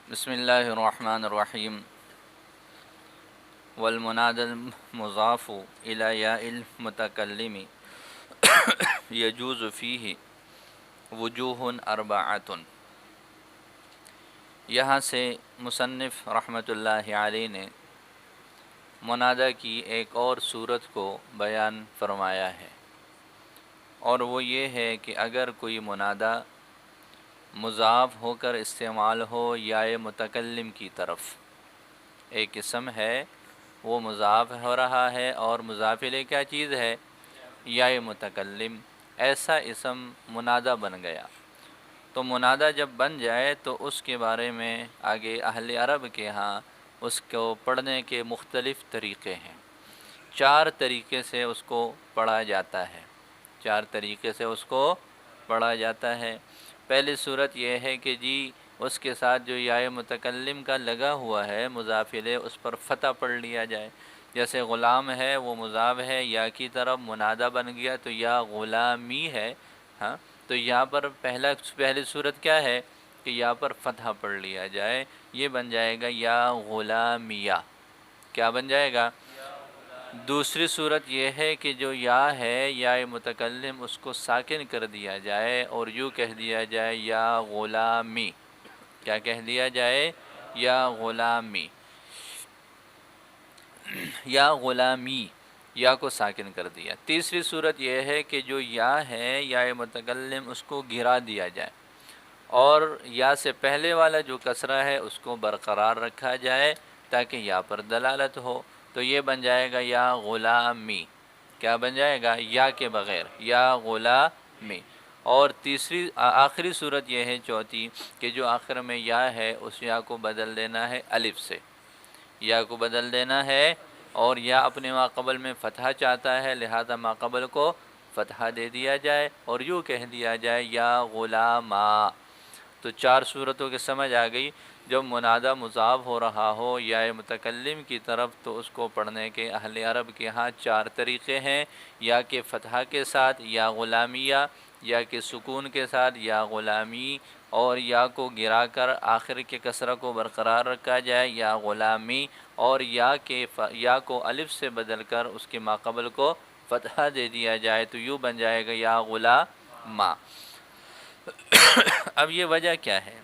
بسم اللہ الرحمن الرحیم والمنادى المضاف إلى ياء المتكلم يجوز فيه وجوہ اربعۃ۔ یہاں سے مصنف رحمۃ اللہ علیہ نے منادہ کی ایک اور صورت کو بیان فرمایا ہے، اور وہ یہ ہے کہ اگر کوئی منادہ مضاف ہو کر استعمال ہو یا متکلم کی طرف، ایک اسم ہے وہ مضاف ہو رہا ہے اور مضاف الیہ کیا چیز ہے؟ یا متکلم، ایسا اسم منادہ بن گیا۔ تو منادہ جب بن جائے تو اس کے بارے میں آگے اہل عرب کے ہاں اس کو پڑھنے کے مختلف طریقے ہیں۔ 4 طریقے سے اس کو پڑھا جاتا ہے، 4 طریقے سے اس کو پڑھا جاتا ہے۔ پہلی صورت یہ ہے کہ جی اس کے ساتھ جو یا متکلم کا لگا ہوا ہے مضاف الیہ، اس پر فتح پڑھ لیا جائے۔ جیسے غلام ہے وہ مضاف ہے، یا کی طرف منادہ بن گیا تو یا غلامی ہے، ہاں، تو یہاں پر پہلی صورت کیا ہے کہ یہاں پر فتح پڑھ لیا جائے، یہ بن جائے گا یا غلامیہ۔ کیا بن جائے گا؟ دوسری صورت یہ ہے کہ جو یا ہے یا متکلم اس کو ساکن کر دیا جائے اور یوں کہہ دیا جائے یا غلامی۔ کیا کہہ دیا جائے؟ یا غلامی، یا غلامی، یا کو ساکن کر دیا۔ تیسری صورت یہ ہے کہ جو یا ہے یا متکلم اس کو گرا دیا جائے اور یا سے پہلے والا جو کسرہ ہے اس کو برقرار رکھا جائے تاکہ یا پر دلالت ہو، تو یہ بن جائے گا یا غلامی۔ کیا بن جائے گا؟ یا کے بغیر، یا غلامی۔ اور تیسری آخری صورت یہ ہے چوتھی کہ جو آخر میں یا ہے اس یا کو بدل دینا ہے الف سے، یا کو بدل دینا ہے، اور یا اپنے ماقبل میں فتحہ چاہتا ہے لہذا ماقبل کو فتحہ دے دیا جائے اور یوں کہہ دیا جائے یا غلاما۔ تو 4 صورتوں کی سمجھ آ گئی۔ جب منادہ مضاف ہو رہا ہو یا متکلم کی طرف تو اس کو پڑھنے کے اہل عرب کے ہاں 4 طریقے ہیں، یا کہ فتحہ کے ساتھ یا غلامیہ، یا کہ سکون کے ساتھ یا غلامی، اور یا کو گرا کر آخر کے کسرہ کو برقرار رکھا جائے یا غلامی، اور یا کو الف سے بدل کر اس کے ماقبل کو فتحہ دے دیا جائے تو یوں بن جائے گا یا غلاما۔ اب یہ وجہ کیا ہے؟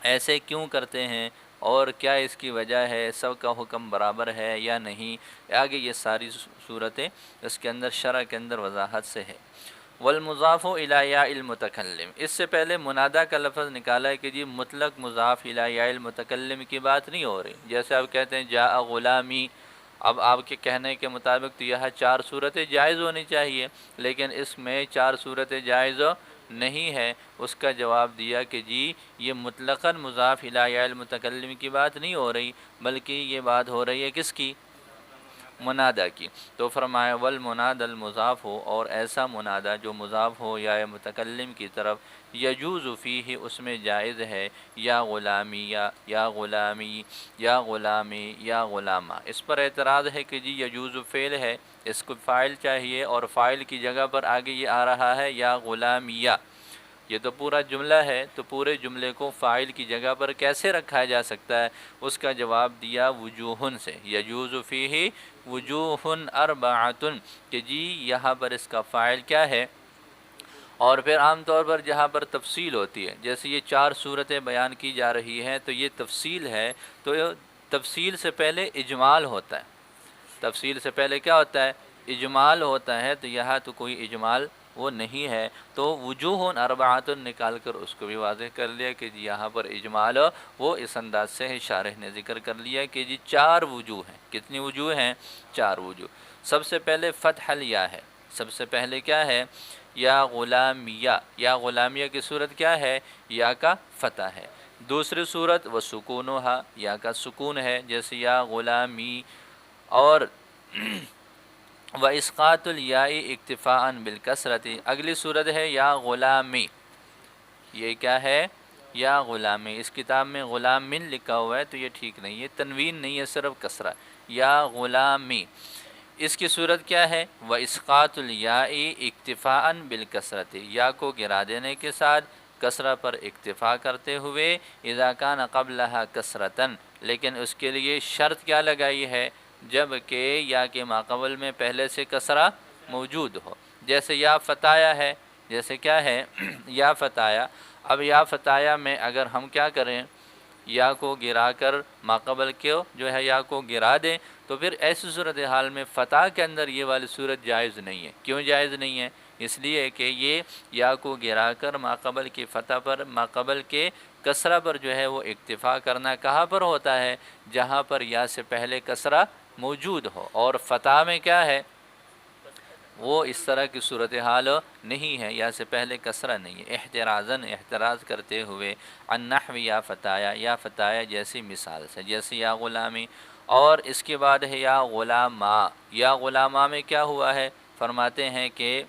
ایسے کیوں کرتے ہیں اور کیا اس کی وجہ ہے؟ سب کا حکم برابر ہے یا نہیں؟ آگے یہ ساری صورتیں اس کے اندر شرح کے اندر وضاحت سے ہے۔ والمضاف الی یا المتکلم، اس سے پہلے منادہ کا لفظ نکالا ہے کہ جی مطلق مضاف الی یا المتکلم کی بات نہیں ہو رہی۔ جیسے آپ کہتے ہیں جاء غلامی، اب آپ کے کہنے کے مطابق تو یہاں 4 صورتیں جائز ہونی چاہیے، لیکن اس میں 4 صورتیں جائز نہیں ہے۔ اس کا جواب دیا کہ جی یہ مطلقاً مضاف الی یا المتکلم کی بات نہیں ہو رہی، بلکہ یہ بات ہو رہی ہے کس کی؟ منادہ کی۔ تو فرمایا والمنادى المضاف ہو، اور ایسا منادہ جو مضاف ہو یا متکلم کی طرف، یجوز فیہ اس میں جائز ہے یا غلامی یا غلامی یا غلامی یا غلامہ۔ اس پر اعتراض ہے کہ جی یجوز فعل ہے، اس کو فاعل چاہیے اور فاعل کی جگہ پر آگے یہ آ رہا ہے یا غلامیہ۔ یہ تو پورا جملہ ہے، تو پورے جملے کو فاعل کی جگہ پر کیسے رکھا جا سکتا ہے؟ اس کا جواب دیا وجوہن سے، یجوز فیہ وجوہن اربعۃ، کہ جی یہاں پر اس کا فاعل کیا ہے؟ اور پھر عام طور پر جہاں پر تفصیل ہوتی ہے، جیسے یہ 4 صورتیں بیان کی جا رہی ہیں تو یہ تفصیل ہے، تو تفصیل سے پہلے اجمال ہوتا ہے۔ تفصیل سے پہلے کیا ہوتا ہے؟ اجمال ہوتا ہے، تو یہاں تو کوئی اجمال وہ نہیں ہے، تو وجوہ اربعۃ نکال کر اس کو بھی واضح کر لیا کہ جی یہاں پر اجمال وہ اس انداز سے ہے، شارح نے ذکر کر لیا کہ جی 4 وجوہ ہیں۔ کتنی وجوہ ہیں؟ 4 وجوہ۔ سب سے پہلے فتح الیا ہے، سب سے پہلے کیا ہے؟ یا غلامیہ۔ یا غلامیہ کی صورت کیا ہے؟ یا کا فتح ہے۔ دوسری صورت وسکونھا، یا کا سکون ہے، جیسے یا غلامی۔ اور واسقاط الیاء اکتفاء بالکسرۃ، اگلی صورت ہے یا غلامی۔ یہ کیا ہے؟ یا غلامی۔ اس کتاب میں غلامن لکھا ہوا ہے تو یہ ٹھیک نہیں ہے، تنوین نہیں ہے، صرف کسرہ، یا غلامی۔ اس کی صورت کیا ہے؟ واسقاط الیاء اکتفاء بالکسرۃ، یا کو گرا دینے کے ساتھ کسرہ پر اکتفا کرتے ہوئے اذا کان قبلها کسرتن، لیکن اس کے لیے شرط کیا لگائی ہے؟ جب کہ یا کے ماقبل میں پہلے سے کسرہ موجود ہو، جیسے یا فتایا ہے، جیسے کیا ہے یا فتایا۔ اب یا فتایا میں اگر ہم کیا کریں، یا کو گرا کر ماقبل کو جو ہے یا کو گرا دیں، تو پھر ایسی صورتحال میں فتح کے اندر یہ والی صورت جائز نہیں ہے۔ کیوں جائز نہیں ہے؟ اس لیے کہ یہ یا کو گرا کر ماقبل کی فتح پر، ماقبل کے کسرہ پر جو ہے وہ اکتفا کرنا کہاں پر ہوتا ہے؟ جہاں پر یا سے پہلے کسرہ موجود ہو، اور فتح میں کیا ہے؟ وہ اس طرح کی صورتحال نہیں ہے، یا سے پہلے کسرہ نہیں ہے۔ احتراز کرتے ہوئے عن نحو یا فتایا، یا فتایا جیسی مثال سے، جیسے یا غلامی، اور اس کے بعد ہے یا غلاما۔ یا غلاما میں کیا ہوا ہے؟ فرماتے ہیں کہ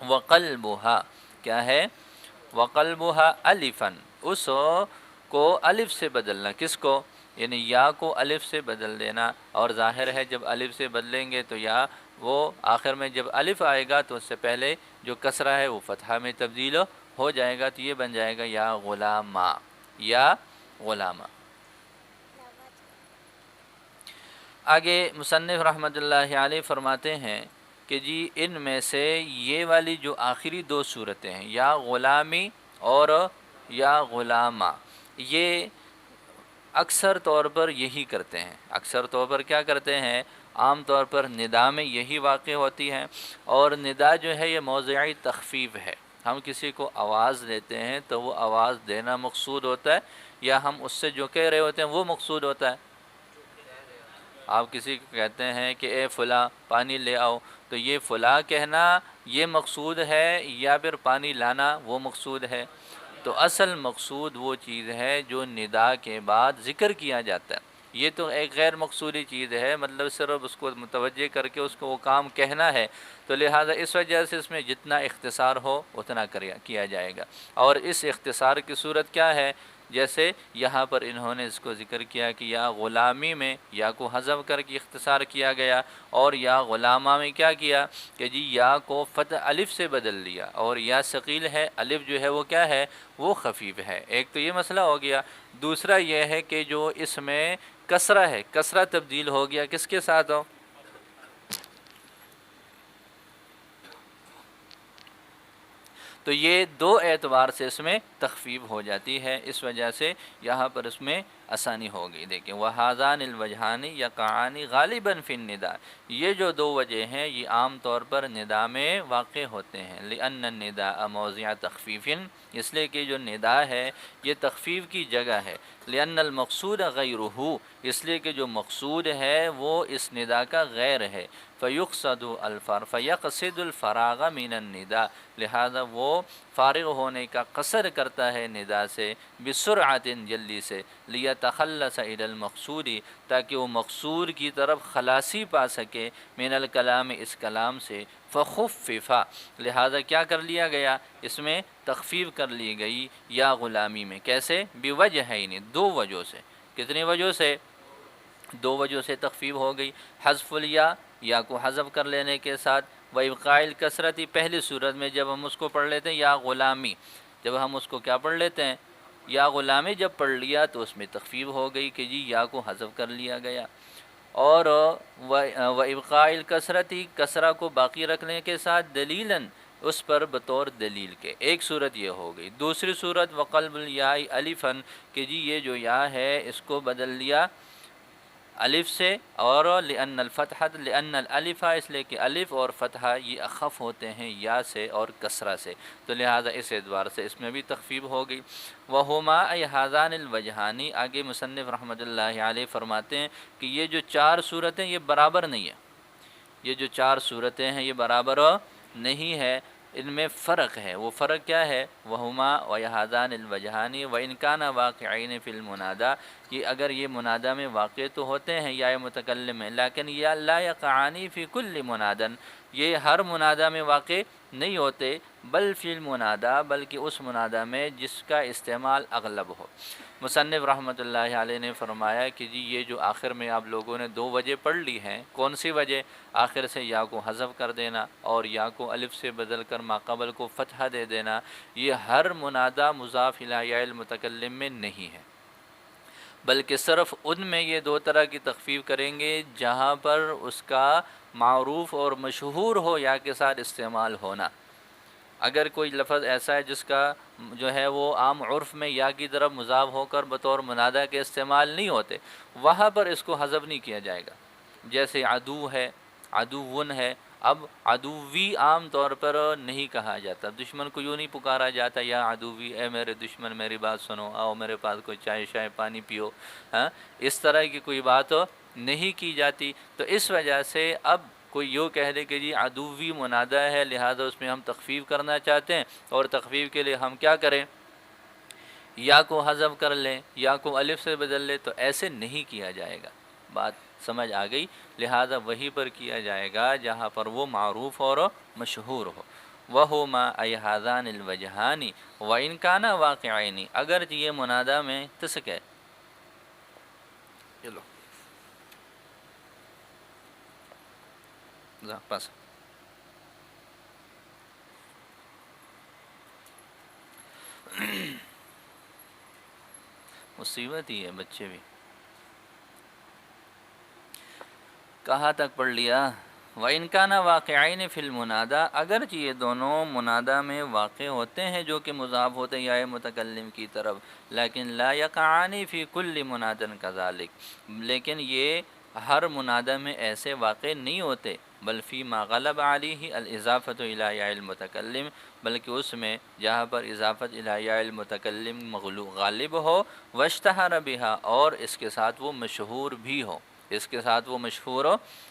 وقلبها، کیا ہے؟ وقلبها الفا، اس کو الف سے بدلنا، کس کو؟ یعنی یا کو الف سے بدل دینا، اور ظاہر ہے جب الف سے بدلیں گے تو یا وہ آخر میں جب الف آئے گا تو اس سے پہلے جو کسرہ ہے وہ فتحہ میں تبدیل ہو جائے گا، تو یہ بن جائے گا یا غلاما، یا غلاما۔ آگے مصنف رحمۃ اللہ علیہ فرماتے ہیں کہ جی ان میں سے یہ والی جو آخری دو صورتیں ہیں، یا غلامی اور یا غلاما، یہ اکثر طور پر یہی کرتے ہیں۔ اکثر طور پر کیا کرتے ہیں؟ عام طور پر ندا میں یہی واقع ہوتی ہیں، اور ندا جو ہے یہ موضعی تخفیف ہے۔ ہم کسی کو آواز دیتے ہیں تو وہ آواز دینا مقصود ہوتا ہے، یا ہم اس سے جو کہہ رہے ہوتے ہیں وہ مقصود ہوتا ہے؟ آپ کسی کو کہتے ہیں کہ اے فلاں پانی لے آؤ، تو یہ فلاں کہنا یہ مقصود ہے، یا پھر پانی لانا وہ مقصود ہے؟ تو اصل مقصود وہ چیز ہے جو ندا کے بعد ذکر کیا جاتا ہے۔ یہ تو ایک غیر مقصودی چیز ہے، مطلب صرف اس کو متوجہ کر کے اس کو وہ کام کہنا ہے، تو لہٰذا اس وجہ سے اس میں جتنا اختصار ہو اتنا کیا جائے گا۔ اور اس اختصار کی صورت کیا ہے؟ جیسے یہاں پر انہوں نے اس کو ذکر کیا کہ یا غلامی میں یا کو حذف کر کے اختصار کیا گیا، اور یا غلامہ میں کیا کیا کہ جی یا کو فتح الف سے بدل لیا، اور یا ثقیل ہے، الف جو ہے وہ کیا ہے؟ وہ خفیف ہے۔ ایک تو یہ مسئلہ ہو گیا۔ دوسرا یہ ہے کہ جو اس میں کسرہ ہے، کسرہ تبدیل ہو گیا کس کے ساتھ ہو؟ تو یہ دو اعتبار سے اس میں تخفیف ہو جاتی ہے، اس وجہ سے یہاں پر اس میں آسانی ہوگی۔ دیکھیں وَهَذَانِ الْوَجْهَانِ يَقَعَانِ غَالِبًا فِي النِّدَاءِ، یہ جو دو وجہ ہیں یہ عام طور پر ندا میں واقع ہوتے ہیں۔ لِأَنَّ النِّدَاءَ مَوْضِعَ تَخْفِيفٍ، اس لیے کہ جو ندا ہے یہ تخفیف کی جگہ ہے۔ لِأَنَّ الْمَقْصُودَ غَيْرُهُ، اس لیے کہ جو مقصود ہے وہ اس ندا کا غیر ہے۔ فَيَقْصِدُ الْفَرَاغَ مِنَ النِّدَاءِ، لہذا وہ فارغ ہونے کا قصر کرتا ہے ندا سے، بسرعۃ جلدی سے، لیتخلص الی المقصود، تاکہ وہ مقصود کی طرف خلاصی پا سکے، من الکلام، اس کلام سے، فخفف، لہذا کیا کر لیا گیا؟ اس میں تخفیف کر لی گئی یا غلامی میں۔ کیسے؟ بوجہین، دو وجہ سے۔ کتنی وجہ سے؟ دو وجہ سے تخفیف ہو گئی۔ حذف الیا، یا کو حذف کر لینے کے ساتھ، وَإِبْقَاءِ الْكَسْرَةِ، پہلی صورت میں جب ہم اس کو پڑھ لیتے ہیں یا غلامی، جب ہم اس کو کیا پڑھ لیتے ہیں؟ یا غلامی جب پڑھ لیا تو اس میں تخفیف ہو گئی کہ جی یا کو حذف کر لیا گیا۔ اور وَإِبْقَاءِ الْكَسْرَةِ، کسرہ کو باقی رکھنے کے ساتھ، دلیلاً، اس پر بطور دلیل کے۔ ایک صورت یہ ہو گئی۔ دوسری صورت وَقَلْبُ الْيَاءِ أَلِفًا، کہ جی یہ جو یا ہے اس کو بدل لیا الف سے، اور لأن الفتحۃ، لأن الالف، اس لیے کہ الف اور فتحہ یہ اخف ہوتے ہیں یا سے اور کسرہ سے، تو لہٰذا اس اعتبار سے اس میں بھی تخفیف ہو گئی۔ وہما ای ہذان الوجہانی، آگے مصنف رحمۃ اللہ علیہ فرماتے ہیں کہ یہ جو چار صورتیں یہ برابر نہیں ہیں، یہ جو چار صورتیں ہیں یہ برابر نہیں ہے، ان میں فرق ہے۔ وہ فرق کیا ہے؟ وہما وہذان الوجہانی وان کان واقعین فی المنادا، یہ اگر یہ منادا میں واقع تو ہوتے ہیں یا متکلم میں، لیکن یا لا یقعانی فی کل منادن، یہ ہر منادا میں واقع نہیں ہوتے، بل فی المنادا، بلکہ اس منادا میں جس کا استعمال اغلب ہو۔ مصنف رحمۃ اللہ علیہ نے فرمایا کہ جی یہ جو آخر میں آپ لوگوں نے دو وجہ پڑھ لی ہیں، کون سی وجہ؟ آخر سے یا کو حذف کر دینا اور یا کو الف سے بدل کر ماقبل کو فتحہ دے دینا، یہ ہر منادہ مضاف الی یا المتکلم میں نہیں ہے، بلکہ صرف ان میں یہ دو طرح کی تخفیف کریں گے جہاں پر اس کا معروف اور مشہور ہو یا کے ساتھ استعمال ہونا۔ اگر کوئی لفظ ایسا ہے جس کا جو ہے وہ عام عرف میں یا کی طرف مضاف ہو کر بطور منادہ کے استعمال نہیں ہوتے، وہاں پر اس کو حذف نہیں کیا جائے گا۔ جیسے عدو ہے، عدوٌ ہے، اب عدوی عام طور پر نہیں کہا جاتا، دشمن کو یوں نہیں پکارا جاتا یا عدوی، اے میرے دشمن میری بات سنو، آؤ میرے پاس کوئی چائے شائے پانی پیو، ہاں، اس طرح کی کوئی بات نہیں کی جاتی۔ تو اس وجہ سے اب کوئی یوں کہہ دے کہ جی عدوی منادہ ہے لہذا اس میں ہم تخفیف کرنا چاہتے ہیں، اور تخفیف کے لیے ہم کیا کریں؟ یا کو حذف کر لیں، یا کو الف سے بدل لیں، تو ایسے نہیں کیا جائے گا۔ بات سمجھ آ گئی؟ لہذا وہی پر کیا جائے گا جہاں پر وہ معروف اور مشہور ہو۔ وَهُمَا أَيْ هَذَانِ الْوَجْهَانِ وَإِنْ كَانَ وَاقِعَيْنِ، اگر یہ منادہ میں تسک ہے، چلو پاس مصیبت ہی ہے، بچے بھی کہاں تک پڑھ لیا؟ وَإِنْ كَانَ وَاقِعَيْنِ فِي الْمُنَادَى، اگرچہ یہ دونوں منادہ میں واقع ہوتے ہیں جو کہ مضاف ہوتے ہیں یا متکلم کی طرف، لیکن لا يقعان فی کل منادن كذلك، لیکن یہ ہر منادہ میں ایسے واقع نہیں ہوتے، بل فی ما غلب علیہ الاضافۃ الی یا المتکلم، بلکہ اس میں جہاں پر اضافت الی یا المتکلم غالب ہو، واشتہر بہا، اور اس کے ساتھ وہ مشہور بھی ہو، اس کے ساتھ وہ مشہور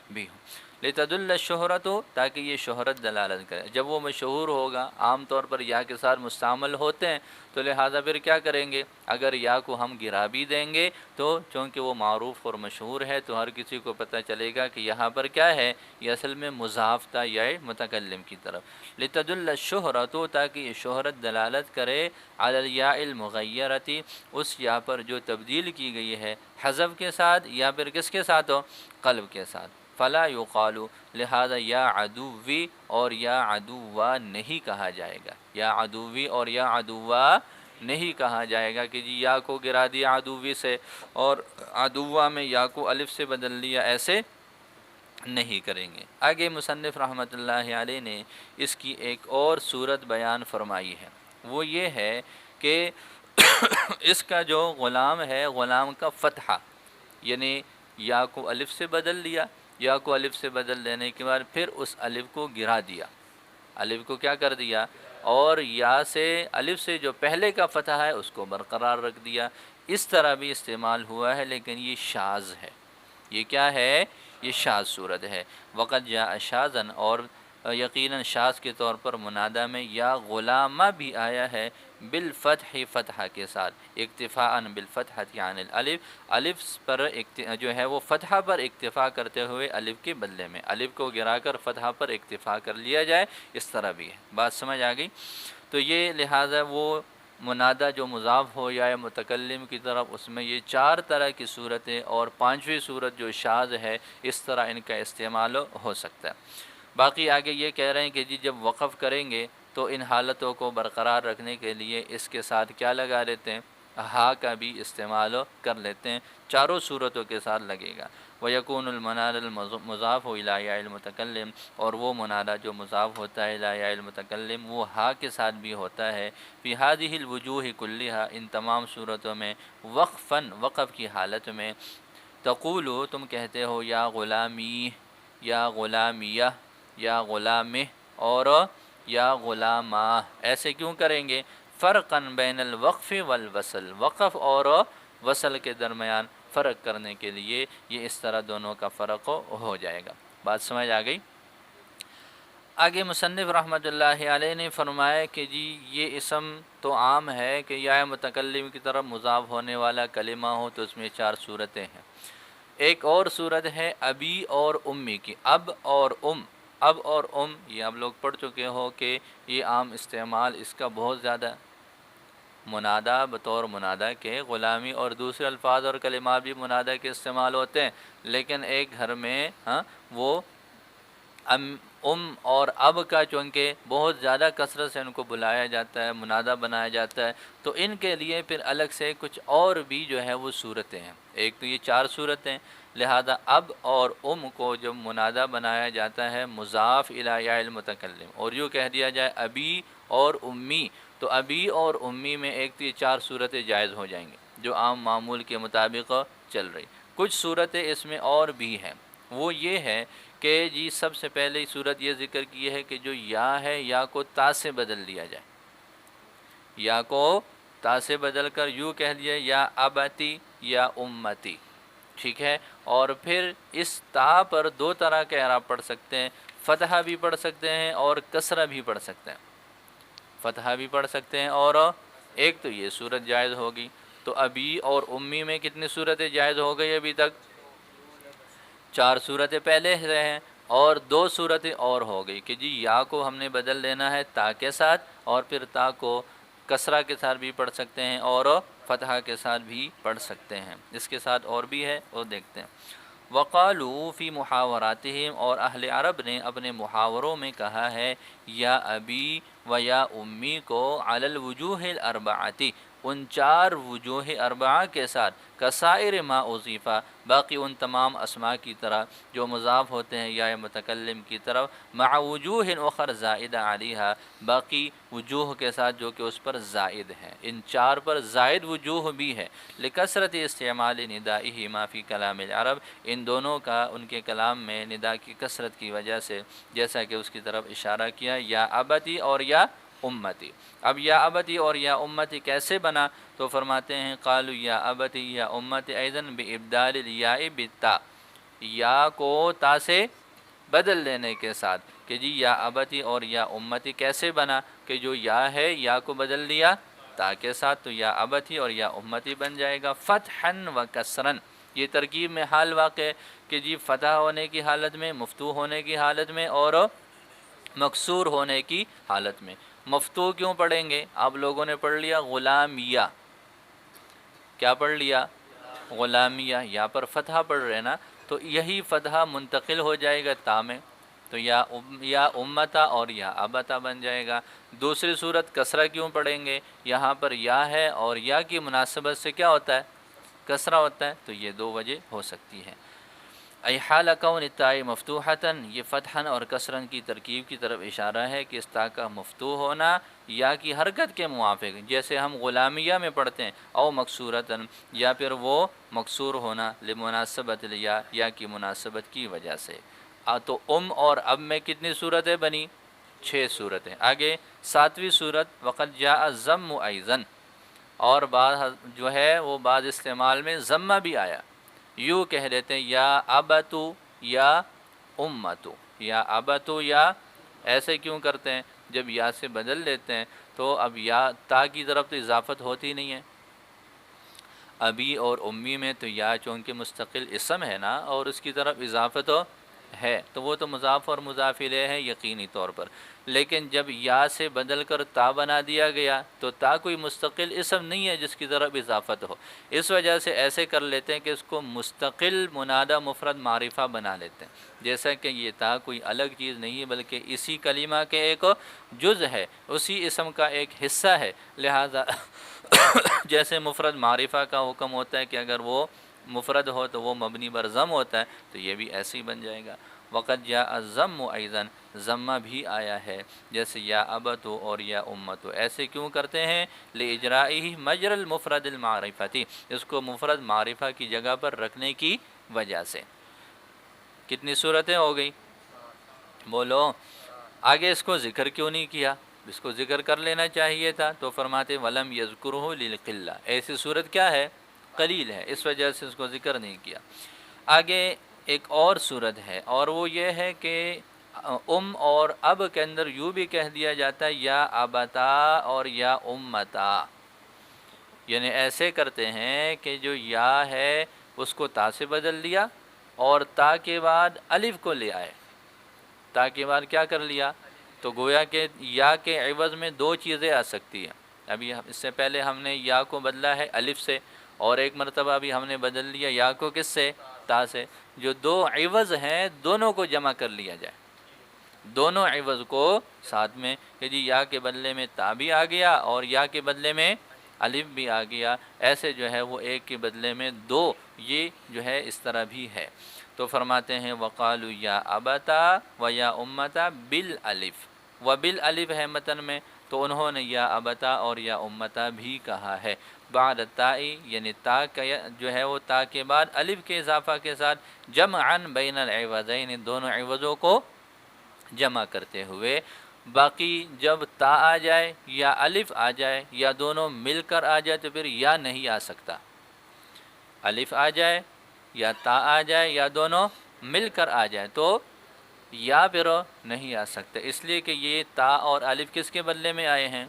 بھی ہو، لتدل الشہرت، تاکہ یہ شہرت دلالت کرے۔ جب وہ مشہور ہوگا، عام طور پر یا کے ساتھ مستعمل ہوتے ہیں، تو لہٰذا پھر کیا کریں گے؟ اگر یا کو ہم گرا بھی دیں گے تو چونکہ وہ معروف اور مشہور ہے تو ہر کسی کو پتہ چلے گا کہ یہاں پر کیا ہے، یہ اصل میں مضاف تھا یا متکلم کی طرف۔ لتدل الشہرت، تاکہ یہ شہرت دلالت کرے علی الیاء المغیرۃ، اس یا پر جو تبدیل کی گئی ہے حذف کے ساتھ یا پھر کس کے ساتھ ہو؟ قلب کے ساتھ۔ فلا یقال، لہذا یا عدوی اور یا عدوا نہیں کہا جائے گا، یا عدوی اور یا عدوا نہیں کہا جائے گا کہ جی یا کو گرا دیا عدوی سے اور عدوا میں یا کو الف سے بدل لیا، ایسے نہیں کریں گے۔ آگے مصنف رحمۃ اللہ علیہ نے اس کی ایک اور صورت بیان فرمائی ہے، وہ یہ ہے کہ اس کا جو غلام ہے، غلام کا فتحہ، یعنی یا کو الف سے بدل لیا، یا کو الف سے بدل دینے کے بعد پھر اس الف کو گرا دیا، الف کو کیا کر دیا، اور یا سے الف سے جو پہلے کا فتح ہے اس کو برقرار رکھ دیا، اس طرح بھی استعمال ہوا ہے، لیکن یہ شاذ ہے۔ یہ کیا ہے؟ یہ شاذ صورت ہے۔ وقت جاء شاذن، اور یقیناً شاذ کے طور پر منادہ میں یا غلامہ بھی آیا ہے، بالفتح، فتحہ کے ساتھ، اکتفاء بالفتحۃ عن الالف، الف پر جو ہے وہ فتحہ پر اکتفا کرتے ہوئے الف کے بدلے میں الف کو گرا کر فتحہ پر اکتفا کر لیا جائے، اس طرح بھی ہے۔ بات سمجھ آ گئی؟ تو یہ لہٰذا وہ منادہ جو مضاف ہو یا متکلم کی طرف، اس میں یہ چار طرح کی صورتیں، اور پانچویں صورت جو شاذ ہے، اس طرح ان کا استعمال ہو سکتا ہے۔ باقی آگے یہ کہہ رہے ہیں کہ جی جب وقف کریں گے تو ان حالتوں کو برقرار رکھنے کے لیے اس کے ساتھ کیا لگا لیتے ہیں؟ ہا کا بھی استعمال کر لیتے ہیں، چاروں صورتوں کے ساتھ لگے گا۔ وَيَكُونُ الْمُنَادَى الْمُضَافُ إِلَىٰ يَاءِ الْمُتَكَلِّمِ، اور وہ منادہ جو مضاف ہوتا ہے إِلَىٰ يَاءِ الْمُتَكَلِّمِ، وہ ہا کے ساتھ بھی ہوتا ہے، فِي هَذِهِ الْوُجُوهِ كُلِّهَا، ان تمام صورتوں میں، وقفاً، وقف کی حالت میں، تقول، تم کہتے ہو، یا غلامی، یا غلامیہ، یا غلامہ، اور یا غلامہ، ایسے کیوں کریں گے؟ فرقاً بین الوقف والوصل، وقف اور وصل کے درمیان فرق کرنے کے لیے یہ اس طرح دونوں کا فرق ہو جائے گا۔ بات سمجھ آ گئی؟ آگے مصنف رحمۃ اللہ علیہ نے فرمایا کہ جی یہ اسم تو عام ہے کہ یا متکلم کی طرف مضاف ہونے والا کلمہ ہو، تو اس میں چار صورتیں ہیں۔ ایک اور صورت ہے ابی اور امی کی، اب اور ام، اب اور ام، یہ آپ لوگ پڑھ چکے ہو کہ یہ عام استعمال اس کا بہت زیادہ منادہ بطور منادہ کے غلامی اور دوسرے الفاظ اور کلمات بھی منادہ کے استعمال ہوتے ہیں، لیکن ایک گھر میں وہ ام اور اب کا چونکہ بہت زیادہ کثرت سے ان کو بلایا جاتا ہے، منادہ بنایا جاتا ہے، تو ان کے لیے پھر الگ سے کچھ اور بھی جو ہے وہ صورتیں ہیں۔ ایک تو یہ 4 صورتیں، لہذا اب اور کو جب منادہ بنایا جاتا ہے مضاف الی یا المتکلم، اور یوں کہہ دیا جائے ابی اور امی، تو ابی اور امی میں ایک تو یہ 4 صورتیں جائز ہو جائیں گی جو عام معمول کے مطابق چل رہی۔ کچھ صورتیں اس میں اور بھی ہیں، وہ یہ ہے کہ جی سب سے پہلے صورت یہ ذکر کی ہے کہ جو یا ہے یا کو تا سے بدل دیا جائے، یا کو تا سے بدل کر یوں کہہ دیا یا ابتی یا امتی، ٹھیک ہے۔ اور پھر اس تا پر 2 طرح کے اعراب پڑھ سکتے ہیں، فتحہ بھی پڑھ سکتے ہیں اور کسرہ بھی پڑھ سکتے ہیں، فتحہ بھی پڑھ سکتے ہیں، اور ایک تو یہ صورت جائز ہوگی۔ تو ابی اور امی میں کتنی صورتیں جائز ہو گئی ابھی تک؟ 4 صورتیں پہلے سے ہیں، اور 2 صورتیں اور ہو گئی کہ جی یا کو ہم نے بدل لینا ہے تا کے ساتھ، اور پھر تا کو کسرہ کے ساتھ بھی پڑھ سکتے ہیں اور فتحہ کے ساتھ بھی پڑھ سکتے ہیں۔ اس کے ساتھ اور بھی ہے وہ دیکھتے ہیں۔ وقالوا فی محاوراتہم، اور اہل عرب نے اپنے محاوروں میں کہا ہے یا ابی و یا امی کو علی الوجوہ الاربعۃ، ان 4 وجوہ اربعہ کے ساتھ، کسائر ما اضیفہ، باقی ان تمام اسماء کی طرح جو مضاف ہوتے ہیں یا متکلم کی طرف، مع وجوہ اخر زائدہ علیہا، باقی وجوہ کے ساتھ جو کہ اس پر زائد ہیں، ان 4 پر زائد وجوہ بھی ہے، لکثرت استعمال ندائہما فی کلام العرب، ان دونوں کا ان کے کلام میں ندا کی کثرت کی وجہ سے، جیسا کہ اس کی طرف اشارہ کیا، یا ابتی اور یا امتی۔ اب یا ابتی اور یا امتی کیسے بنا؟ تو فرماتے ہیں قالوا یا ابتی یا امتی ایضاً بابدال الیاء بالتا، یا کو تا سے بدل لینے کے ساتھ، کہ جی یا ابتی اور یا امتی کیسے بنا کہ جو یا ہے یا کو بدل دیا تا کے ساتھ، تو یا ابتی اور یا امتی بن جائے گا فتحا و کسرن۔ یہ ترکیب میں حال واقع ہے کہ جی فتح ہونے کی حالت میں، مفتوح ہونے کی حالت میں اور مکسور ہونے کی حالت میں۔ مفتوح کیوں پڑھیں گے؟ آپ لوگوں نے پڑھ لیا غلامیہ، کیا پڑھ لیا؟ غلامیہ، یا پر فتحہ پڑھ رہے نا، تو یہی فتحہ منتقل ہو جائے گا تا میں، تو یا امتا اور یا ابتا بن جائے گا۔ دوسری صورت کسرہ کیوں پڑھیں گے؟ یہاں پر یا ہے اور یا کی مناسبت سے کیا ہوتا ہے؟ کسرہ ہوتا ہے، تو یہ 2 وجہ ہو سکتی ہے۔ ای حال کون التاء مفتوحتاً، یہ فتحاً اور کسرن کی ترکیب کی طرف اشارہ ہے کہ اس تا کا مفتوح ہونا یا کی حرکت کے موافق، جیسے ہم غلامیہ میں پڑھتے ہیں، او مکسورتاً، یا پھر وہ مکسور ہونا لمناسبت یا کی مناسبت کی وجہ سے۔ تو اور اب میں کتنی صورتیں بنی؟ 6 صورتیں۔ آگے 7ویں صورت وقد جاء الضم ایضاً، اور بعض جو ہے وہ بعض استعمال میں ضمہ بھی آیا، یوں کہہ دیتے ہیں یا ابتو یا امتو، یا ابتو یا، ایسے کیوں کرتے ہیں؟ جب یا سے بدل لیتے ہیں تو اب یا تا کی طرف تو اضافت ہوتی نہیں ہے، ابی اور امی میں تو یا چونکہ مستقل اسم ہے نا، اور اس کی طرف اضافت ہے تو وہ تو مضاف اور مضاف الیہ ہے یقینی طور پر، لیکن جب یا سے بدل کر تا بنا دیا گیا تو تا کوئی مستقل اسم نہیں ہے جس کی طرف اضافت ہو، اس وجہ سے ایسے کر لیتے ہیں کہ اس کو مستقل منادہ مفرد معرفہ بنا لیتے ہیں، جیسا کہ یہ تا کوئی الگ چیز نہیں ہے بلکہ اسی کلمہ کے ایک جز ہے، اسی اسم کا ایک حصہ ہے، لہذا جیسے مفرد معرفہ کا حکم ہوتا ہے کہ اگر وہ مفرد ہو تو وہ مبنی بر ضم ہوتا ہے، تو یہ بھی ایسے ہی بن جائے گا۔ وقد جاء الضم ایضاً، ضمہ بھی آیا ہے، جیسے یا ابتو اور یا امتو، ایسے کیوں کرتے ہیں؟ لاجرائہ مجرى المفرد المعرفتی، اس کو مفرد معرفہ کی جگہ پر رکھنے کی وجہ سے۔ کتنی صورتیں ہو گئی؟ بولو۔ آگے اس کو ذکر کیوں نہیں کیا؟ اس کو ذکر کر لینا چاہیے تھا، تو فرماتے ولم یذکرہ للقلہ، ایسی صورت کیا ہے؟ قلیل ہے، اس وجہ سے اس کو ذکر نہیں کیا۔ آگے ایک اور صورت ہے، اور وہ یہ ہے کہ اور اب کے اندر یوں بھی کہہ دیا جاتا ہے یا ابتا اور یا امتا، یعنی ایسے کرتے ہیں کہ جو یا ہے اس کو تا سے بدل دیا اور تا کے بعد الف کو لے آئے، تا کے بعد کیا کر لیا؟ تو گویا کہ یا کے عوض میں 2 چیزیں آ سکتی ہیں، ابھی اس سے پہلے ہم نے یا کو بدلا ہے الف سے، اور ایک مرتبہ ابھی ہم نے بدل لیا یا کو کس سے؟ تا سے۔ جو دو عوض ہیں دونوں کو جمع کر لیا جائے، دونوں عوض کو ساتھ میں، کہ جی یا کے بدلے میں تا بھی آ گیا اور یا کے بدلے میں الف بھی آ گیا، ایسے جو ہے وہ ایک کے بدلے میں دو، یہ جو ہے اس طرح بھی ہے۔ تو فرماتے ہیں وقالوا یا ابتا و یا امتا بالالف، و بالالف ہے متن میں، تو انہوں نے یا ابتا اور یا امتا بھی کہا ہے، بعد تائی یعنی تا کا جو ہے وہ تا کے بعد الف کے اضافہ کے ساتھ، جمعا بین العوضین دونوں عوضوں کو جمع کرتے ہوئے۔ باقی جب تا آ جائے یا الف آ جائے یا دونوں مل کر آ جائے تو پھر یا نہیں آ سکتا، الف آ جائے یا تا آ جائے یا دونوں مل کر آ جائے تو یا پھر نہیں آ سکتا، اس لیے کہ یہ تا اور الف کس کے بدلے میں آئے ہیں؟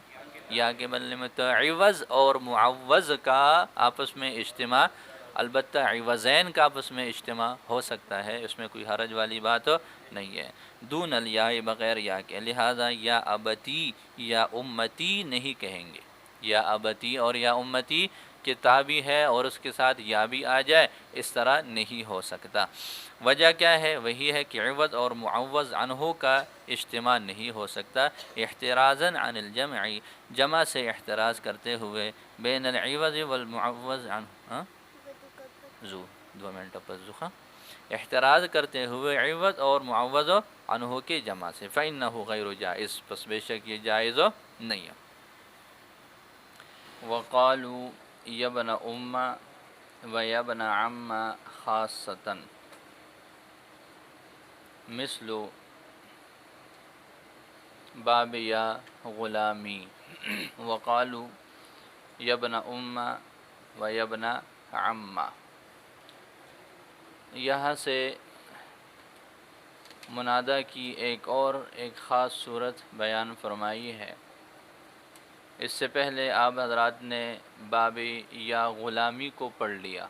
یا کے بدلے میں۔ تو عوض اور معوض کا آپس میں اجتماع، البتہ عوضین کا آپس میں اجتماع ہو سکتا ہے، اس میں کوئی حرج والی بات نہیں ہے، دون الیاء بغیر یا کے، لہذا یا ابتی یا امتی نہیں کہیں گے، یا ابتی اور یا امتی کہ تا بھی ہے اور اس کے ساتھ یا بھی آ جائے، اس طرح نہیں ہو سکتا۔ وجہ کیا ہے؟ وہی ہے کہ عوض اور معوض عنہ کا اجتماع نہیں ہو سکتا، احترازاً عن الجمع، جمع سے احتراز کرتے ہوئے، بین العوض والمعوض عنہ، زو 2 منٹ پس زخا، احتراز کرتے ہوئے عوض اور معوض عنہ کے جمع سے، فإنہ غیر جائز، پس بے شک یہ جائز نہیں ہے۔ وقالوا یبن ام و یبن عم خاصۃ مثل باب یا غلامی، وقالوا یبن ام و یبن عم، یہاں سے منادہ کی ایک خاص صورت بیان فرمائی ہے۔ اس سے پہلے آپ حضرات نے باب یا غلامی کو پڑھ لیا۔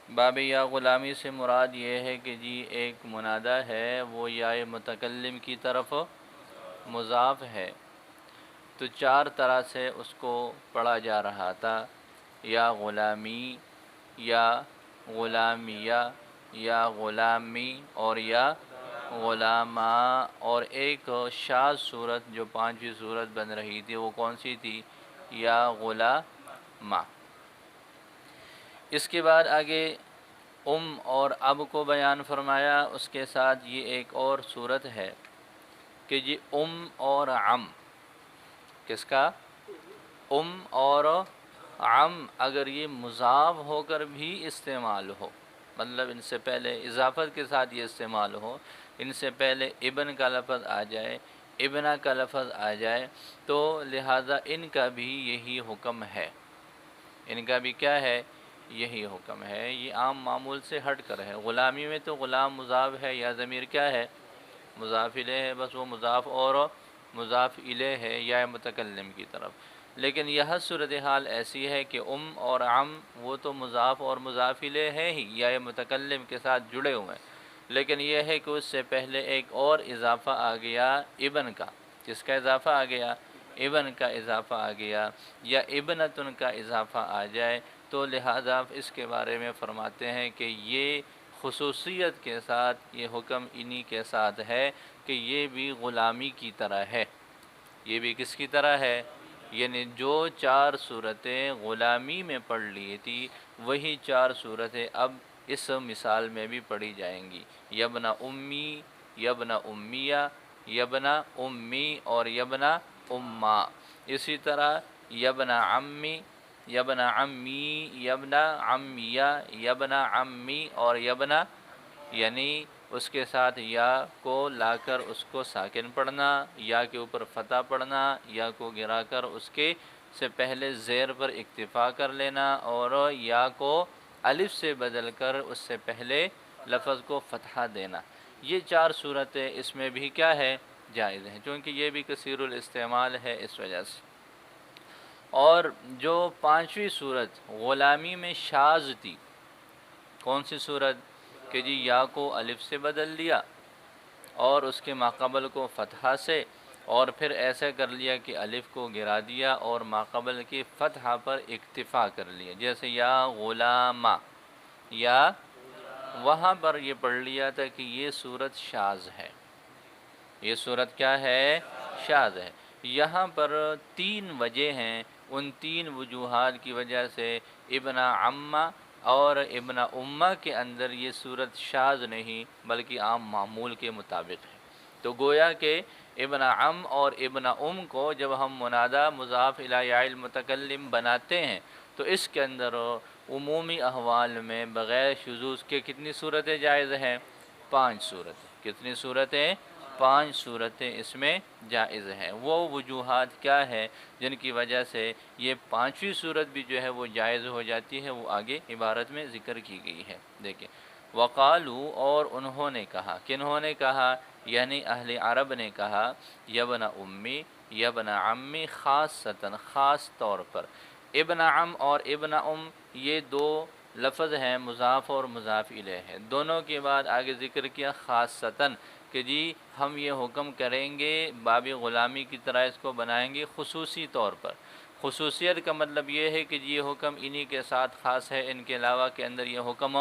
باب یا غلامی سے مراد یہ ہے کہ جی ایک منادہ ہے وہ یا متکلم کی طرف مضاف ہے، تو 4 طرح سے اس کو پڑھا جا رہا تھا، یا غلامی، یا غلامیہ، یا غلامی اور یا غلاما، اور ایک شاذ صورت جو 5ویں صورت بن رہی تھی وہ کون سی تھی؟ یا غلاما۔ اس کے بعد آگے اور اب کو بیان فرمایا، اس کے ساتھ یہ ایک اور صورت ہے کہ جی اور عم، کس کا؟ اور عم اگر یہ مضاف ہو کر بھی استعمال ہو، مطلب ان سے پہلے اضافت کے ساتھ یہ استعمال ہو، ان سے پہلے ابن کا لفظ آ جائے، ابنہ کا لفظ آ جائے، تو لہٰذا ان کا بھی یہی حکم ہے، ان کا بھی کیا ہے؟ یہی حکم ہے، یہ عام معمول سے ہٹ کر ہے۔ غلامی میں تو غلام مضاف ہے، یا ضمیر کیا ہے؟ مضاف الیہ ہے، بس وہ مضاف اور مضاف الیہ ہے یا متکلم کی طرف، لیکن یہ صورتحال ایسی ہے کہ اور عم وہ تو مضاف اور مضاف الیہ ہے ہی، یا متکلم کے ساتھ جڑے ہوئے ہیں، لیکن یہ ہے کہ اس سے پہلے ایک اور اضافہ آ گیا ابن کا، کس کا اضافہ آ گیا؟ ابن کا اضافہ آ گیا، یا ابنتن کا اضافہ آ جائے، تو لہذا اس کے بارے میں فرماتے ہیں کہ یہ خصوصیت کے ساتھ یہ حکم انہی کے ساتھ ہے کہ یہ بھی غلامی کی طرح ہے، یہ بھی کس کی طرح ہے؟ یعنی جو 4 صورتیں غلامی میں پڑھ لی تھی وہی 4 صورتیں اب اس مثال میں بھی پڑھی جائیں گی، یبن امی، یبن امیہ، یبن امی اور یبن اما، اسی طرح یبن عمی، یبن عمی، یبن عمیہ، یبن عمی اور یبن، یعنی اس کے ساتھ یا کو لا کر اس کو ساکن پڑھنا، یا کے اوپر فتح پڑھنا، یا کو گرا کر اس کے سے پہلے زیر پر اکتفا کر لینا، اور یا کو الف سے بدل کر اس سے پہلے لفظ کو فتحہ دینا، یہ 4 صورتیں اس میں بھی کیا ہے؟ جائز ہیں، چونکہ یہ بھی کثیر الاستعمال ہے اس وجہ سے۔ اور جو 5ویں صورت غلامی میں شاذ تھی، کون سی صورت؟ کہ جی یا کو الف سے بدل لیا اور اس کے ماقبل کو فتحہ سے، اور پھر ایسے کر لیا کہ الف کو گرا دیا اور ماقبل کی فتحہ پر اکتفا کر لیا، جیسے یا غلامہ، یا وہاں پر یہ پڑھ لیا تھا کہ یہ صورت شاذ ہے، یہ صورت کیا ہے؟ شاذ ہے۔ یہاں پر تین وجہ ہیں، ان تین وجوہات کی وجہ سے ابن عمہ اور ابن امہ کے اندر یہ صورت شاذ نہیں بلکہ عام معمول کے مطابق ہے۔ تو گویا کہ ابن عم اور ابن ام کو جب ہم منادہ مضاف الی یا المتکلم بناتے ہیں تو اس کے اندر عمومی احوال میں بغیر شذوذ کے کتنی صورتیں جائز ہیں؟ 5 صورتیں۔ کتنی صورتیں؟ 5 صورتیں اس میں جائز ہیں۔ وہ وجوہات کیا ہے جن کی وجہ سے یہ 5ویں صورت بھی جو ہے وہ جائز ہو جاتی ہے، وہ آگے عبارت میں ذکر کی گئی ہے۔ دیکھیں، وقالو، اور انہوں نے کہا، کنہوں نے کہا؟ یعنی اہل عرب نے کہا، یبن امی، یبن عمی، خاصتاً، خاص طور پر۔ ابن عم اور ابن ام یہ دو لفظ ہیں، مضاف اور مضاف الیہ ہے، دونوں کے بعد آگے ذکر کیا خاصتاً کہ جی ہم یہ حکم کریں گے، باب غلامی کی طرح اس کو بنائیں گے خصوصی طور پر۔ خصوصیت کا مطلب یہ ہے کہ جی یہ حکم انہی کے ساتھ خاص ہے، ان کے علاوہ کے اندر یہ حکم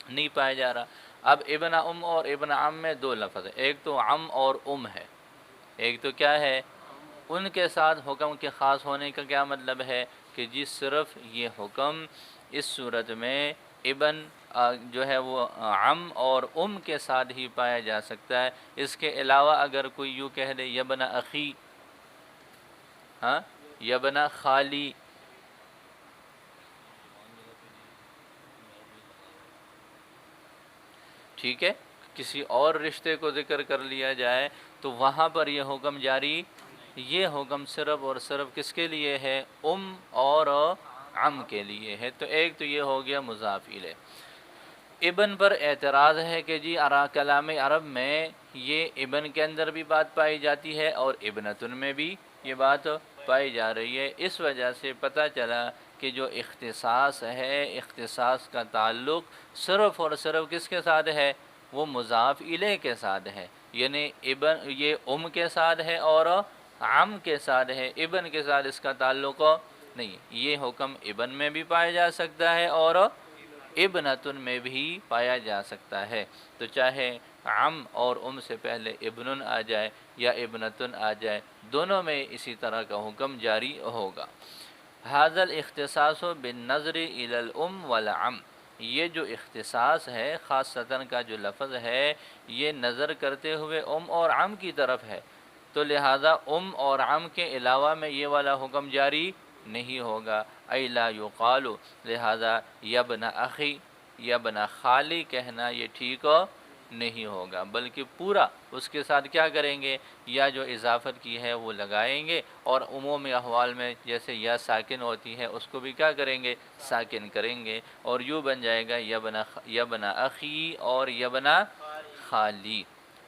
نہیں پایا جا رہا۔ اب ابن ام اور ابن عم میں دو لفظ ہیں، ایک تو عم اور ام ہے، ایک تو کیا ہے؟ ان کے ساتھ حکم کے خاص ہونے کا کیا مطلب ہے کہ جی صرف یہ حکم اس صورت میں ابن جو ہے وہ عم اور ام کے ساتھ ہی پایا جا سکتا ہے۔ اس کے علاوہ اگر کوئی یوں کہہ دے یبن اخی، ہاں، یبن خالی، ٹھیک ہے، کسی اور رشتے کو ذکر کر لیا جائے تو وہاں پر یہ حکم جاری، یہ حکم صرف اور صرف کس کے لیے ہے؟ ام اور عم کے لیے ہے۔ تو ایک تو یہ ہو گیا مضاف الیہ۔ ابن پر اعتراض ہے کہ جی کلام عرب میں یہ ابن کے اندر بھی بات پائی جاتی ہے اور ابنتن میں بھی یہ بات پائی جا رہی ہے۔ اس وجہ سے پتہ چلا کہ جو اختصاص ہے، اختصاص کا تعلق صرف اور صرف کس کے ساتھ ہے؟ وہ مضاف الیہ کے ساتھ ہے، یعنی ابن یہ ام کے ساتھ ہے اور عم کے ساتھ ہے، ابن کے ساتھ اس کا تعلق نہیں۔ یہ حکم ابن میں بھی پایا جا سکتا ہے اور ابنتن میں بھی پایا جا سکتا ہے۔ تو چاہے عم اور ام سے پہلے ابن آ جائے یا ابنتن آ جائے، دونوں میں اسی طرح کا حکم جاری ہوگا۔ ھذا الاختصاص بالنظر الی الام والعم، یہ جو اختصاص ہے خاصتاً کا جو لفظ ہے یہ نظر کرتے ہوئے ام اور عم کی طرف ہے، تو لہذا ام اور عم کے علاوہ میں یہ والا حکم جاری نہیں ہوگا۔ ای لا یقال، لہذا یبن اخی، یبن خالی کہنا یہ ٹھیک نہیں ہوگا، بلکہ پورا اس کے ساتھ کیا کریں گے؟ یا جو اضافت کی ہے وہ لگائیں گے، اور عمومی احوال میں جیسے یا ساکن ہوتی ہے اس کو بھی کیا کریں گے؟ ساکن کریں گے، اور یوں بن جائے گا یبن اخی اور یبن خالی۔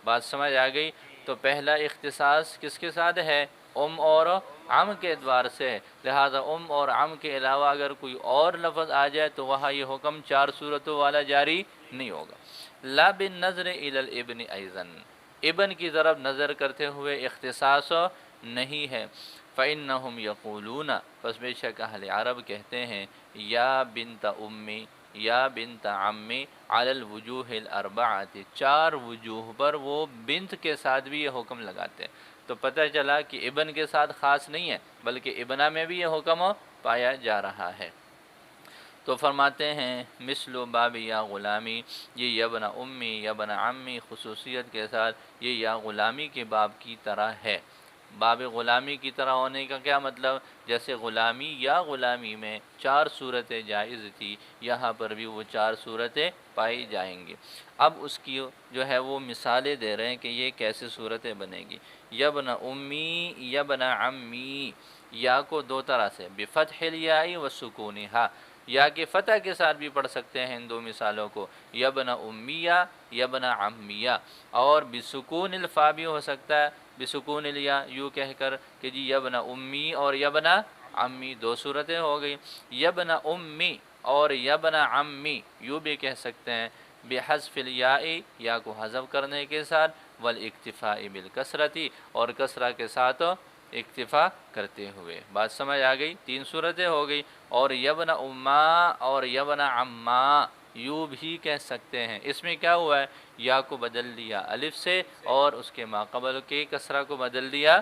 بات سمجھ آ گئی؟ تو پہلا اختصاص کس کے ساتھ ہے؟ ام اور عم کے اعتبار سے ہے، لہذا ام اور عم کے علاوہ اگر کوئی اور لفظ آ جائے تو وہاں یہ حکم 4 صورتوں والا جاری نہیں ہوگا۔ لا بالنظر الی الابن ایضا، ابن کی طرف نظر کرتے ہوئے اختصاص نہیں ہے۔ فإنہم یقولون، پس بے شک اہل عرب کہتے ہیں، یا بنت امی، یا بنت عمی، علی الوجوہ الاربعۃ، 4 وجوہ پر وہ بنت کے ساتھ بھی یہ حکم لگاتے ہیں۔ تو پتہ چلا کہ ابن کے ساتھ خاص نہیں ہے بلکہ ابنہ میں بھی یہ حکم پایا جا رہا ہے۔ تو فرماتے ہیں مثل باب یا غلامی، یہ یبن امی یبن عمی خصوصیت کے ساتھ یہ یا غلامی کے باب کی طرح ہے۔ باب غلامی کی طرح ہونے کا کیا مطلب؟ جیسے غلامی یا غلامی میں 4 صورتیں جائز تھی، یہاں پر بھی وہ 4 صورتیں پائی جائیں گی۔ اب اس کی جو ہے وہ مثالیں دے رہے ہیں کہ یہ کیسے صورتیں بنے گی۔ یبن امی یبن عمی، یا کو 2 طرح سے، بفتح الیاء و سکونہا، یا کہ فتح کے ساتھ بھی پڑھ سکتے ہیں ان 2 مثالوں کو، یبن امیہ یبن عمیہ، اور بسکون الفا بھی ہو سکتا ہے، بسکون الیا یوں کہہ کر کہ جی یبن امی اور یبن عمی 2 صورتیں ہو گئی۔ یبن امی اور یبن عمی یوں بھی کہہ سکتے ہیں، بحذف الیاء، یا کو حذف کرنے کے ساتھ، والاکتفاء بالکسرتی، اور کسرہ کے ساتھ اکتفا کرتے ہوئے۔ بات سمجھ آ گئی؟ 3 صورتیں ہو گئی۔ اور یبن اما اور یبن عما یوں بھی کہہ سکتے ہیں۔ اس میں کیا ہوا ہے؟ یا کو بدل دیا الف سے، اور اس کے ماقبل کے کسرہ کو بدل دیا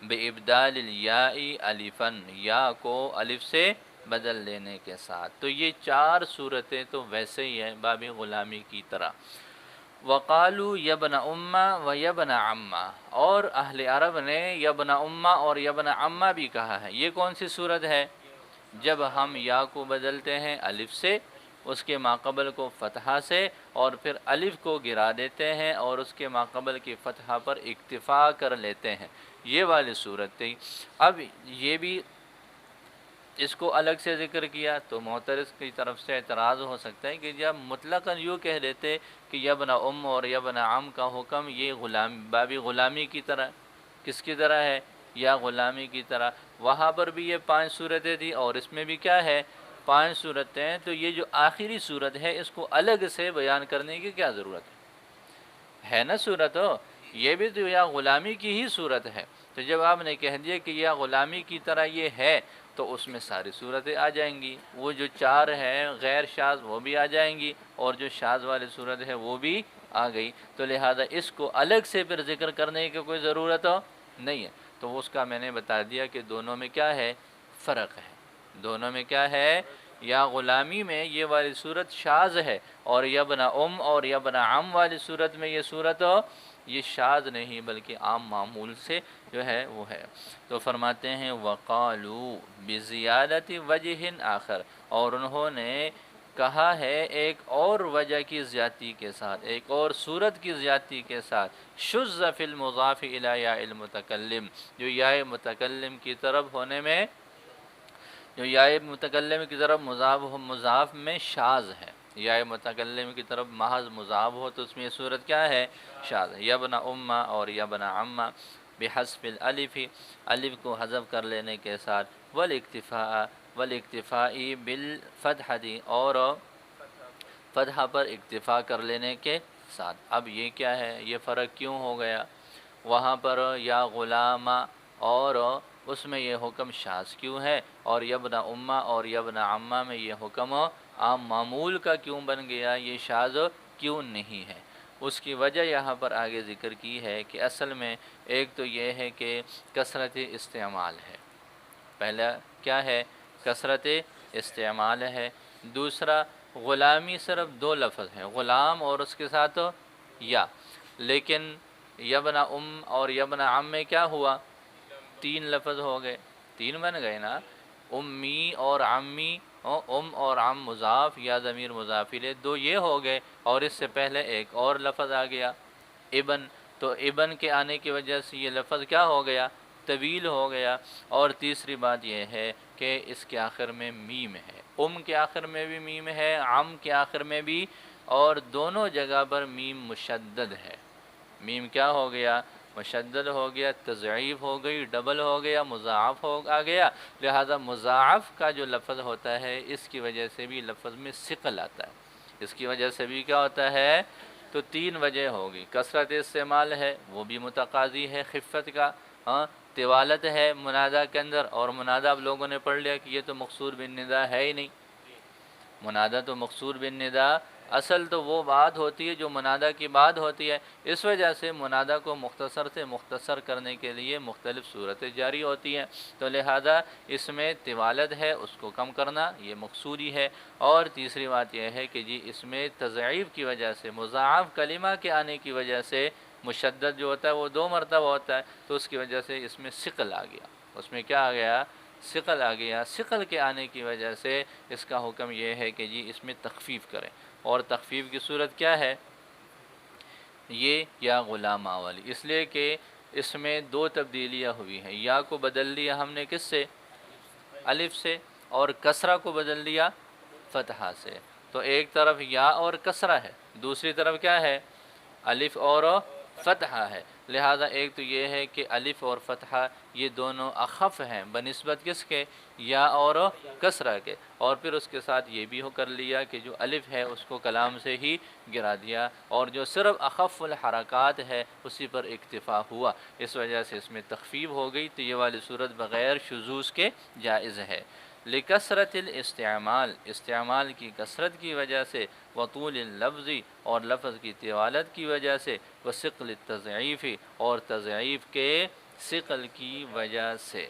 بِإِبْدَالِ الْيَاءِ الفن، یا کو الف سے بدل دینے کے ساتھ۔ تو یہ 4 صورتیں تو ویسے ہی ہیں باب غلامی کی طرح۔ وقالو یبن اما و یبن عما، اور اہل عرب نے یبن اما اور یبن عما بھی کہا ہے۔ یہ کون سی صورت ہے؟ جب ہم یا کو بدلتے ہیں الف سے، اس کے ماقبل کو فتحہ سے، اور پھر الف کو گرا دیتے ہیں اور اس کے ماقبل کی فتحہ پر اکتفا کر لیتے ہیں، یہ والی صورت تھی۔ اب یہ بھی اس کو الگ سے ذکر کیا تو معترض کی طرف سے اعتراض ہو سکتا ہے کہ جب مطلقاً یوں کہہ دیتے کہ یبن ام اور یبن عم کا حکم یہ باب غلامی کی طرح، کس کی طرح ہے؟ یا غلامی کی طرح۔ وہاں پر بھی یہ 5 صورتیں تھیں اور اس میں بھی کیا ہے؟ 5 صورتیں۔ تو یہ جو آخری صورت ہے اس کو الگ سے بیان کرنے کی کیا ضرورت ہے نا؟ صورت ہو یہ بھی تو یا غلامی کی ہی صورت ہے۔ تو جب آپ نے کہہ دیا کہ یا غلامی کی طرح یہ ہے تو اس میں ساری صورتیں آ جائیں گی، وہ جو 4 ہیں غیر شاذ وہ بھی آ جائیں گی، اور جو شاذ والی صورت ہے وہ بھی آ گئی۔ تو لہذا اس کو الگ سے پھر ذکر کرنے کی کوئی ضرورت نہیں ہے۔ تو اس کا میں نے بتا دیا کہ دونوں میں کیا ہے؟ فرق ہے۔ دونوں میں کیا ہے؟ یا غلامی میں یہ والی صورت شاذ ہے، اور یبن ام اور یبن عم والی صورت میں یہ صورت یہ شاذ نہیں بلکہ عام معمول سے جو ہے وہ ہے۔ تو فرماتے ہیں وقالو بزیادت وجہ آخر، اور انہوں نے کہا ہے ایک اور وجہ کی زیادتی کے ساتھ، ایک اور صورت کی زیادتی کے ساتھ، شذ فی المضاف الی یا المتکلم، جو یا متکلم کی طرف ہونے میں، جو یا متکلم کی طرف مضاف میں شاذ ہے، یا متکلم کی طرف محض مضاف ہو تو اس میں یہ صورت کیا ہے؟ شاذ ہے۔ یبن اما اور یبن عما بحذف الالف، الف کو حذف کر لینے کے ساتھ، والاکتفاء بالفتحۃ، اور فتحہ پر اکتفا کر لینے کے ساتھ۔ اب یہ کیا ہے؟ یہ فرق کیوں ہو گیا؟ وہاں پر یا غلام اور اس میں یہ حکم شاذ کیوں ہے، اور یبن اما اور یبن عما میں یہ حکم عام معمول کا کیوں بن گیا، یہ شاذ کیوں نہیں ہے؟ اس کی وجہ یہاں پر آگے ذکر کی ہے کہ اصل میں ایک تو یہ ہے کہ کثرت استعمال ہے۔ پہلا کیا ہے؟ کثرت استعمال ہے۔ دوسرا غلامی صرف 2 لفظ ہیں، غلام اور اس کے ساتھ یا، لیکن یبن ام اور یبن عم میں کیا ہوا؟ 3 لفظ ہو گئے، 3 بن گئے نا، امی اور عمی، ام اور عم مضاف یا ضمیر مضاف الیہ 2 یہ ہو گئے، اور اس سے پہلے ایک اور لفظ آ گیا ابن، تو ابن کے آنے کی وجہ سے یہ لفظ کیا ہو گیا؟ طویل ہو گیا۔ اور تیسری بات یہ ہے کہ اس کے آخر میں میم ہے، ام کے آخر میں بھی میم ہے، عم کے آخر میں بھی، اور دونوں جگہ پر میم مشدد ہے۔ میم کیا ہو گیا؟ مشدد ہو گیا، تضعیف ہو گئی، ڈبل ہو گیا، مضاعف آ گیا۔ لہذا مضاعف کا جو لفظ ہوتا ہے اس کی وجہ سے بھی لفظ میں ثقل آتا ہے، اس کی وجہ سے بھی کیا ہوتا ہے؟ تو 3 وجہ ہوگی، کثرت استعمال ہے وہ بھی متقاضی ہے خفت کا، طوالت ہے منادہ کے اندر، اور منادہ اب لوگوں نے پڑھ لیا کہ یہ تو مقصور بالندا ہے ہی نہیں، منادہ تو مقصور بالندا اصل تو وہ بات ہوتی ہے جو منادہ کی بات ہوتی ہے، اس وجہ سے منادہ کو مختصر سے مختصر کرنے کے لیے مختلف صورتیں جاری ہوتی ہیں۔ تو لہذا اس میں طوالت ہے اس کو کم کرنا یہ مقصوری ہے، اور تیسری بات یہ ہے کہ جی اس میں تضعیف کی وجہ سے، مضاعف کلمہ کے آنے کی وجہ سے، مشدد جو ہوتا ہے وہ 2 مرتبہ ہوتا ہے، تو اس کی وجہ سے اس میں ثقل آ گیا، اس میں کیا آ گیا؟ ثقل آ گیا۔ ثقل کے آنے کی وجہ سے اس کا حکم یہ ہے کہ جی اس میں تخفیف کریں، اور تخفیف کی صورت کیا ہے؟ یہ یا غلامہ والی، اس لیے کہ اس میں 2 تبدیلیاں ہوئی ہیں، یا کو بدل دیا ہم نے کس سے؟ الف سے، اور کسرہ کو بدل دیا فتحہ سے۔ تو ایک طرف یا اور کسرہ ہے، دوسری طرف کیا ہے؟ الف اور فتحہ ہے، لہذا ایک تو یہ ہے کہ الف اور فتحہ یہ دونوں اخف ہیں بنسبت کس کے؟ یا اور کسرہ کے، اور پھر اس کے ساتھ یہ بھی ہو کر لیا کہ جو الف ہے اس کو کلام سے ہی گرا دیا، اور جو صرف اخف الحرکات ہے اسی پر اکتفا ہوا، اس وجہ سے اس میں تخفیف ہو گئی، تو یہ والی صورت بغیر شذوذ کے جائز ہے۔ لکثرت الاستعمال، استعمال کی کثرت کی وجہ سے، وطول اللفظ، اور لفظ کی طوالت کی وجہ سے، وثقل التضعیف، اور تضعیف کے ثقل کی وجہ سے۔